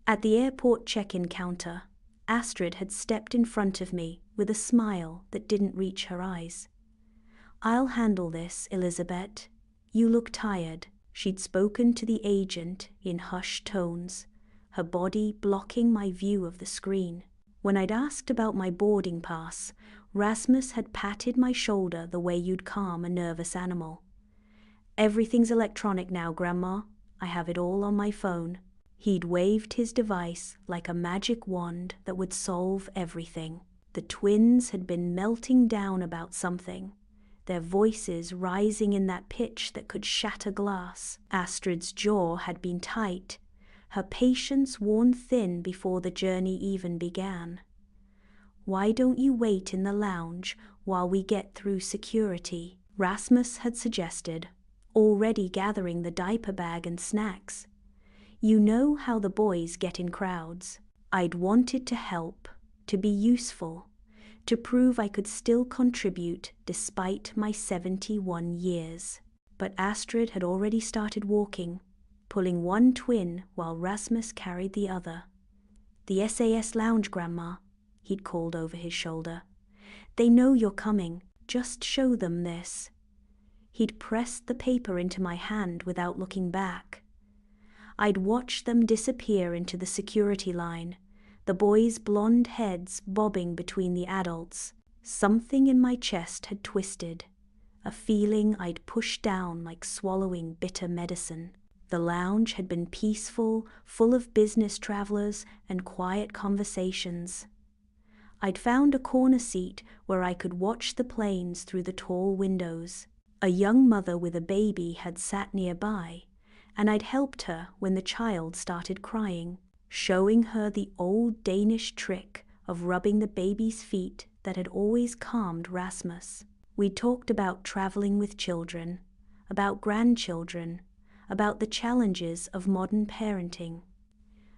At the airport check-in counter, Astrid had stepped in front of me with a smile that didn't reach her eyes. "I'll handle this, Elizabeth. You look tired." She'd spoken to the agent in hushed tones, her body blocking my view of the screen. When I'd asked about my boarding pass, Rasmus had patted my shoulder the way you'd calm a nervous animal. "Everything's electronic now, Grandma. I have it all on my phone." He'd waved his device like a magic wand that would solve everything. The twins had been melting down about something, their voices rising in that pitch that could shatter glass. Astrid's jaw had been tight, her patience worn thin before the journey even began. "Why don't you wait in the lounge while we get through security?" Rasmus had suggested, already gathering the diaper bag and snacks. "You know how the boys get in crowds." I'd wanted to help, to be useful, to prove I could still contribute despite my 71 years. But Astrid had already started walking, pulling one twin while Rasmus carried the other. "The SAS lounge, Grandma," he'd called over his shoulder. "They know you're coming. Just show them this." He'd pressed the paper into my hand without looking back. I'd watched them disappear into the security line, the boys' blonde heads bobbing between the adults. Something in my chest had twisted, a feeling I'd pushed down like swallowing bitter medicine. The lounge had been peaceful, full of business travelers and quiet conversations. I'd found a corner seat where I could watch the planes through the tall windows. A young mother with a baby had sat nearby, and I'd helped her when the child started crying, showing her the old Danish trick of rubbing the baby's feet that had always calmed Rasmus. We talked about traveling with children, about grandchildren, about the challenges of modern parenting.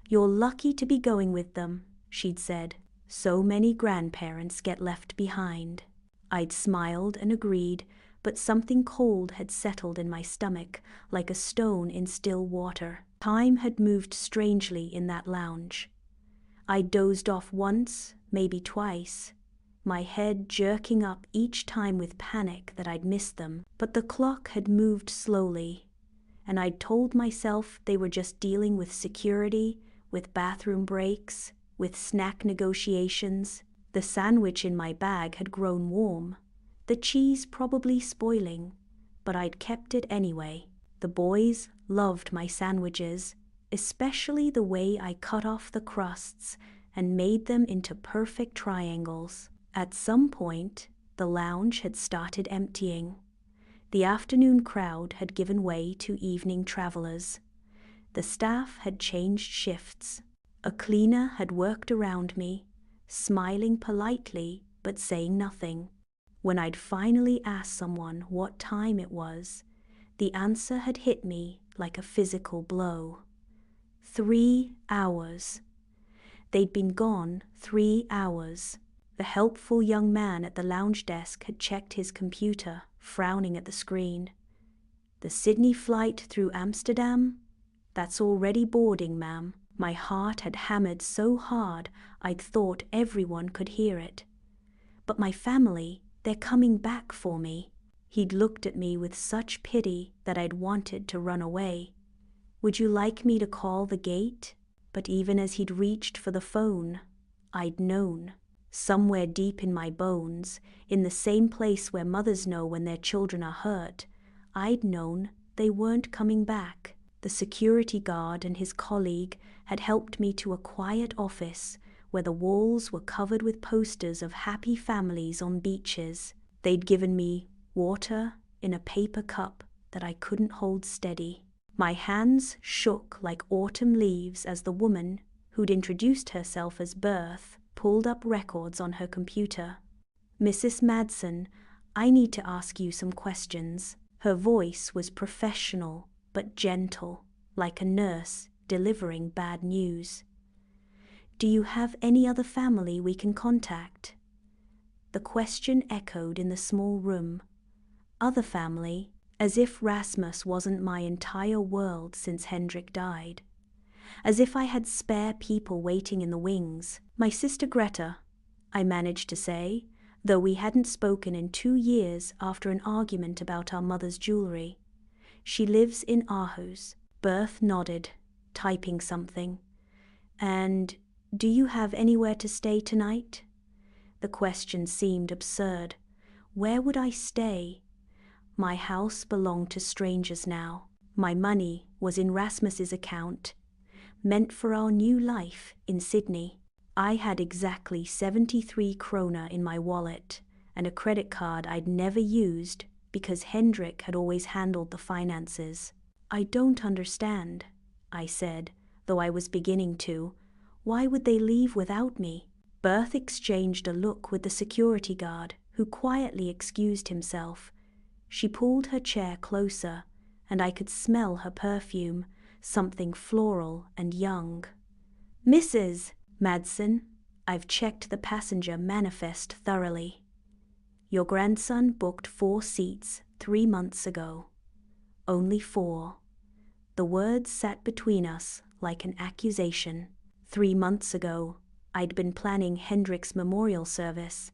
"You're lucky to be going with them," she'd said. "So many grandparents get left behind." I'd smiled and agreed, but something cold had settled in my stomach, like a stone in still water. Time had moved strangely in that lounge. I dozed off once, maybe twice, my head jerking up each time with panic that I'd missed them. But the clock had moved slowly, and I'd told myself they were just dealing with security, with bathroom breaks, with snack negotiations. The sandwich in my bag had grown warm, the cheese probably spoiling, but I'd kept it anyway. The boys loved my sandwiches, especially the way I cut off the crusts and made them into perfect triangles. At some point, the lounge had started emptying. The afternoon crowd had given way to evening travelers. The staff had changed shifts. A cleaner had worked around me, smiling politely but saying nothing. When I'd finally asked someone what time it was, the answer had hit me like a physical blow. 3 hours. They'd been gone 3 hours. The helpful young man at the lounge desk had checked his computer, frowning at the screen. "The Sydney flight through Amsterdam? That's already boarding, ma'am." My heart had hammered so hard I'd thought everyone could hear it. "But my family, they're coming back for me." He'd looked at me with such pity that I'd wanted to run away. "Would you like me to call the gate?" But even as he'd reached for the phone, I'd known. Somewhere deep in my bones, in the same place where mothers know when their children are hurt, I'd known they weren't coming back. The security guard and his colleague had helped me to a quiet office where the walls were covered with posters of happy families on beaches. They'd given me water in a paper cup that I couldn't hold steady. My hands shook like autumn leaves as the woman, who'd introduced herself as Berth, pulled up records on her computer. "Mrs. Madsen, I need to ask you some questions." Her voice was professional but gentle, like a nurse delivering bad news. "Do you have any other family we can contact?" The question echoed in the small room. Other family, as if Rasmus wasn't my entire world since Hendrik died. as if I had spare people waiting in the wings. "My sister Greta," I managed to say, though we hadn't spoken in 2 years after an argument about our mother's jewelry. "She lives in Aarhus." Berth nodded, typing something. "And do you have anywhere to stay tonight?" The question seemed absurd. Where would I stay? My house belonged to strangers now. My money was in Rasmus's account, meant for our new life in Sydney. I had exactly 73 krona in my wallet and a credit card I'd never used because Hendrik had always handled the finances. "I don't understand," I said, though I was beginning to. "Why would they leave without me?" Berth exchanged a look with the security guard, who quietly excused himself. She pulled her chair closer, and I could smell her perfume, something floral and young. "Mrs. Madsen, I've checked the passenger manifest thoroughly. Your grandson booked 4 seats 3 months ago. Only 4. The words sat between us like an accusation. 3 months ago, I'd been planning Hendrik's memorial service,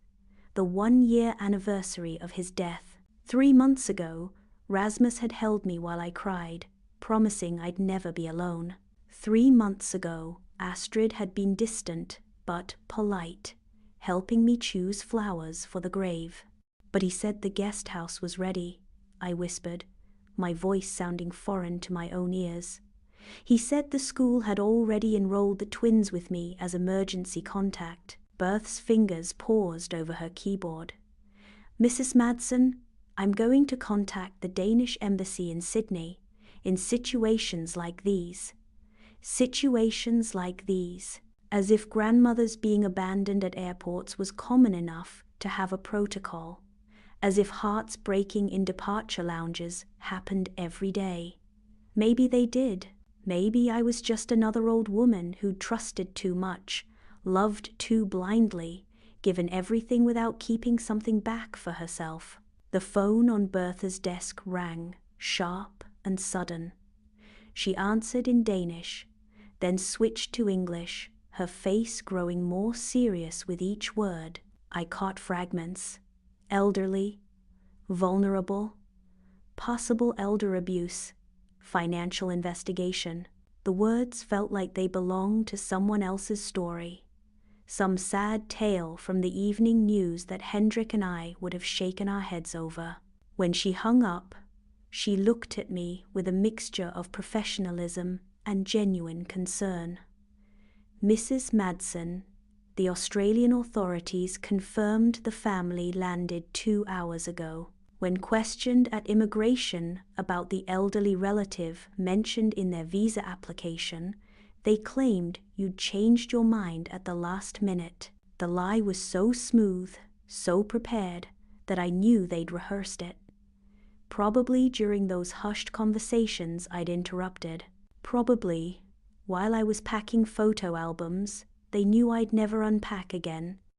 the 1-year anniversary of his death. 3 months ago, Rasmus had held me while I cried, promising I'd never be alone. 3 months ago, Astrid had been distant but polite, helping me choose flowers for the grave. "But he said the guest house was ready," I whispered, my voice sounding foreign to my own ears. "He said the school had already enrolled the twins with me as emergency contact." Berth's fingers paused over her keyboard. "Mrs. Madsen, I'm going to contact the Danish embassy in Sydney in situations like these." Situations like these. As if grandmothers being abandoned at airports was common enough to have a protocol. As if hearts breaking in departure lounges happened every day. Maybe they did. Maybe I was just another old woman who'd trusted too much, loved too blindly, given everything without keeping something back for herself. The phone on Bertha's desk rang, sharp and sudden. She answered in Danish, then switched to English, her face growing more serious with each word. I caught fragments. Elderly, vulnerable, possible elder abuse, financial investigation. The words felt like they belonged to someone else's story, some sad tale from the evening news that Hendrik and I would have shaken our heads over. When she hung up, she looked at me with a mixture of professionalism and genuine concern. "Mrs. Madsen, the Australian authorities confirmed the family landed 2 hours ago. When questioned at immigration about the elderly relative mentioned in their visa application, they claimed you'd changed your mind at the last minute." The lie was so smooth, so prepared, that I knew they'd rehearsed it. Probably during those hushed conversations I'd interrupted. Probably, while I was packing photo albums they knew I'd never unpack again,